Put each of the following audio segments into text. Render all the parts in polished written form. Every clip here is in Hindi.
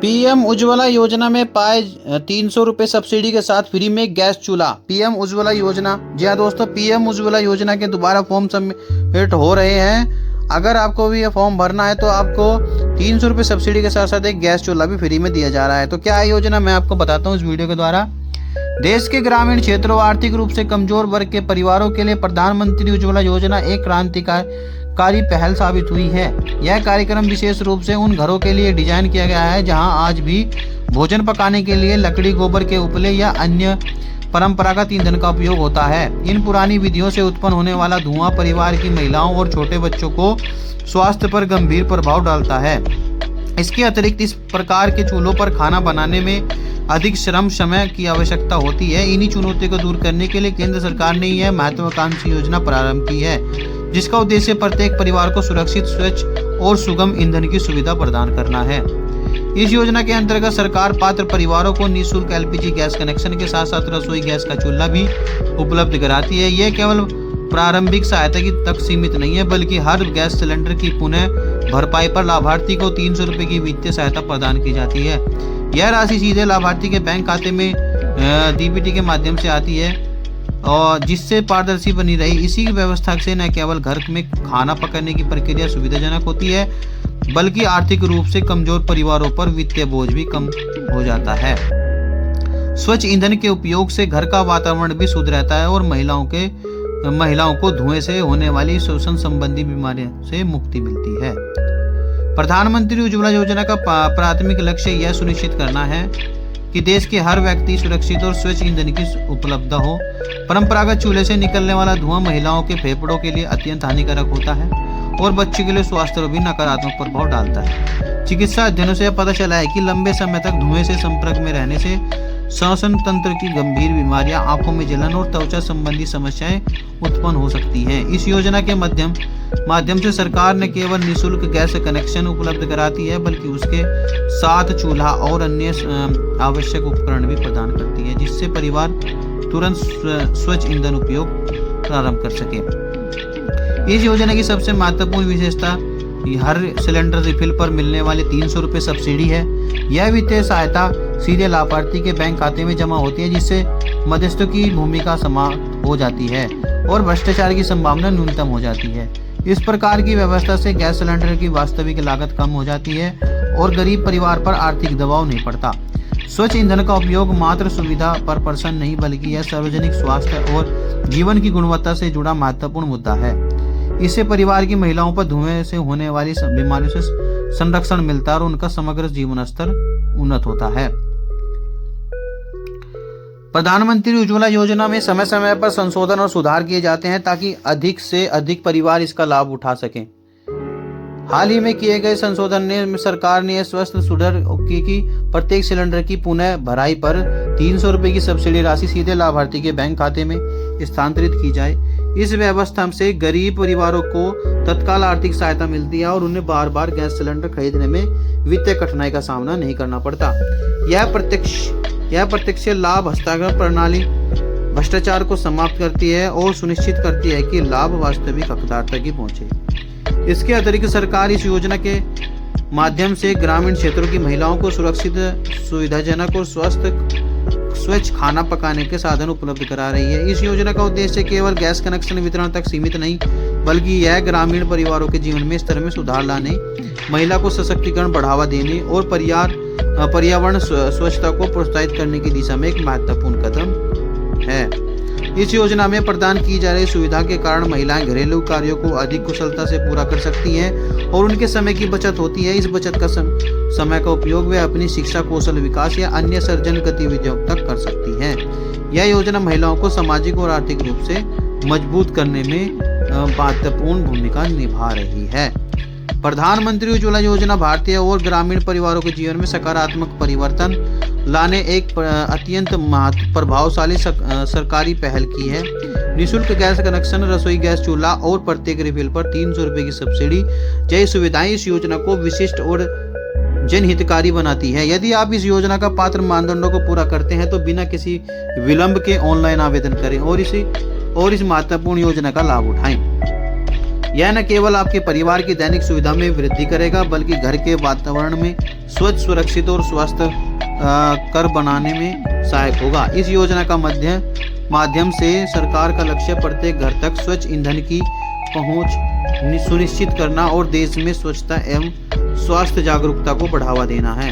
पीएम उज्ज्वला योजना में पाए 300 रुपये सब्सिडी के साथ फ्री में गैस चूल्हा। पीएम उज्ज्वला योजना, जी हाँ दोस्तों, पीएम उज्ज्वला योजना के दोबारा फॉर्म सबमिट हो रहे हैं। अगर आपको भी ये फॉर्म भरना है तो आपको 300 रुपये सब्सिडी के साथ साथ एक गैस चूल्हा भी फ्री में दिया जा रहा है। तो क्या है योजना, मैं आपको बताता हूँ इस वीडियो के द्वारा। देश के ग्रामीण क्षेत्रों और आर्थिक रूप से कमजोर वर्ग के परिवारों के लिए प्रधानमंत्री उज्ज्वला योजना एक क्रांतिकारी पहल साबित हुई है। यह कार्यक्रम विशेष रूप से उन घरों के लिए डिजाइन किया गया है जहां आज भी भोजन पकाने के लिए लकड़ी, गोबर के उपले या अन्य परंपरागत ईंधन का उपयोग होता है। इन पुरानी विधियों से उत्पन्न होने वाला धुआं परिवार की महिलाओं और छोटे बच्चों को स्वास्थ्य पर गंभीर प्रभाव डालता है। इसके अतिरिक्त इस प्रकार के चूल्हों पर खाना बनाने में अधिक श्रम समय की आवश्यकता होती है। इन्हीं चुनौतियों को दूर करने के लिए केंद्र सरकार ने यह महत्वाकांक्षी योजना प्रारंभ की है, जिसका उद्देश्य प्रत्येक परिवार को सुरक्षित, स्वच्छ और सुगम ईंधन की सुविधा प्रदान करना है। इस योजना के अंतर्गत सरकार पात्र परिवारों को निःशुल्क एलपीजी गैस कनेक्शन के साथ साथ रसोई गैस का चूल्हा भी उपलब्ध कराती है। यह केवल प्रारंभिक सहायता की तक सीमित नहीं है, बल्कि हर गैस सिलेंडर की पुनः भरपाई पर लाभार्थी को 300 रुपये की वित्तीय सहायता प्रदान की जाती है। यह राशि सीधे लाभार्थी के बैंक खाते में डीबीटी के माध्यम से आती है और जिससे पारदर्शी बनी रही। इसी व्यवस्था से न केवल घर में खाना पकाने की प्रक्रिया सुविधाजनक होती है, बल्कि आर्थिक रूप से कमजोर परिवारों पर वित्तीय बोझ भी कम हो जाता है। स्वच्छ ईंधन के उपयोग से घर का वातावरण भी शुद्ध रहता है और महिलाओं को धुएं से होने वाली श्वसन संबंधी बीमारियों से मुक्ति मिलती है। प्रधानमंत्री उज्ज्वला योजना का प्राथमिक लक्ष्य यह सुनिश्चित करना है कि देश के हर व्यक्ति सुरक्षित और स्वच्छ ईंधन की उपलब्ध हो। परंपरागत चूल्हे से निकलने वाला धुआं महिलाओं के फेफड़ों के लिए अत्यंत हानिकारक होता है और बच्चे के लिए स्वास्थ्य पर भी नकारात्मक प्रभाव डालता है। चिकित्सा अध्ययनों से पता चला है कि लंबे समय तक धुएं से संपर्क में रहने से श्वसन तंत्र की गंभीर बीमारियां, आंखों में जलन और त्वचा संबंधी समस्याएं उत्पन्न हो सकती हैं। इस योजना के माध्यम से सरकार न केवल निःशुल्क गैस कनेक्शन उपलब्ध कराती है, बल्कि उसके साथ चूल्हा और अन्य आवश्यक उपकरण भी प्रदान करती है, जिससे परिवार तुरंत स्वच्छ ईंधन उपयोग प्रारंभ कर सके। इस योजना की सबसे महत्वपूर्ण विशेषता हर सिलेंडर रिफिल पर मिलने वाली 300 रुपये सब्सिडी है। यह वित्तीय सहायता सीधे लाभार्थी के बैंक खाते में जमा होती है, जिससे मध्यस्थों की भूमिका समाप्त हो जाती है और भ्रष्टाचार की संभावना न्यूनतम हो जाती है। इस प्रकार की व्यवस्था से गैस सिलेंडर की वास्तविक लागत कम हो जाती है और गरीब परिवार पर आर्थिक दबाव नहीं पड़ता। स्वच्छ ईंधन का उपयोग मात्र सुविधा पर पर्सन नहीं, बल्कि यह सार्वजनिक स्वास्थ्य और जीवन की गुणवत्ता से जुड़ा महत्वपूर्ण मुद्दा है। इससे परिवार की महिलाओं पर धुएं से होने वाली बीमारियों से संरक्षण मिलता है और उनका समग्र जीवन स्तर उन्नत होता है। प्रधानमंत्री उज्ज्वला योजना में समय समय पर संशोधन और सुधार किए जाते हैं ताकि अधिक से अधिक परिवार इसका लाभ उठा सकें। हाल ही में किए गए संशोधन ने सरकार ने स्वस्थ सुधार की कि प्रत्येक सिलेंडर की पुनः भराई पर 300 रुपये की सब्सिडी राशि सीधे लाभार्थी के बैंक खाते में स्थानांतरित की जाए। इस व्यवस्था से गरीब परिवारों को तत्काल आर्थिक सहायता मिलती है और उन्हें बार बार गैस सिलेंडर खरीदने में वित्तीय कठिनाई का सामना नहीं करना पड़ता। यह प्रत्यक्ष लाभ हस्तांतरण प्रणाली भ्रष्टाचार को समाप्त करती है और सुनिश्चित करती है कि लाभ वास्तविक हकदार तक ही पहुंचे। इसके अतिरिक्त सरकार इस योजना के माध्यम से ग्रामीण क्षेत्रों की महिलाओं को सुरक्षित, सुविधाजनक और स्वच्छ खाना पकाने के साधन उपलब्ध करा रही है। इस योजना का उद्देश्य केवल गैस कनेक्शन वितरण तक सीमित नहीं, बल्कि यह ग्रामीण परिवारों के जीवन में स्तर में सुधार लाने, महिला को सशक्तिकरण बढ़ावा देने और पर्यावरण स्वच्छता को प्रोत्साहित करने की दिशा में एक महत्वपूर्ण कदम है। इस योजना में प्रदान की जा रही सुविधा के कारण महिलाएं घरेलू कार्यों को अधिक कुशलता से पूरा कर सकती हैं और उनके समय की बचत होती है। इस बचत का समय का उपयोग वे अपनी शिक्षा, कौशल विकास या अन्य सर्जन गतिविधियों तक कर सकती हैं। यह योजना महिलाओं को सामाजिक और आर्थिक रूप से मजबूत करने में महत्वपूर्ण भूमिका निभा रही है। प्रधानमंत्री उज्ज्वला योजना भारतीय और ग्रामीण परिवारों के जीवन में सकारात्मक परिवर्तन लाने एक अत्यंत प्रभावशाली सरकारी पहल की है। निःशुल्क गैस कनेक्शन, रसोई गैस चूल्हा और प्रत्येक रिफिल पर 300 रुपये की सब्सिडी जैसी सुविधाएं इस योजना को विशिष्ट और जनहितकारी बनाती है। यदि आप इस योजना का पात्र मानदंडों को पूरा करते हैं तो बिना किसी विलंब के ऑनलाइन आवेदन करें और इस महत्वपूर्ण योजना का लाभ उठाएं। यह न केवल आपके परिवार की दैनिक सुविधा में वृद्धि करेगा बल्कि घर के वातावरण में स्वच्छ, सुरक्षित और स्वस्थ कर बनाने में सहायक होगा। इस योजना का माध्यम से सरकार का लक्ष्य प्रत्येक घर तक स्वच्छ ईंधन की पहुंच सुनिश्चित करना और देश में स्वच्छता एवं स्वास्थ्य जागरूकता को बढ़ावा देना है।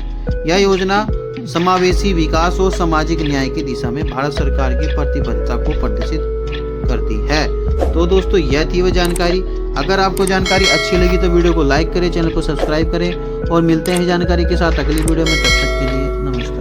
यह योजना समावेशी विकास और सामाजिक न्याय की दिशा में भारत सरकार की प्रतिबद्धता को प्रदर्शित करती है। तो दोस्तों, यह थी वह जानकारी। अगर आपको जानकारी अच्छी लगी तो वीडियो को लाइक करें, चैनल को सब्सक्राइब करें और मिलते हैं जानकारी के साथ अगली वीडियो में। तब तक के लिए नमस्कार।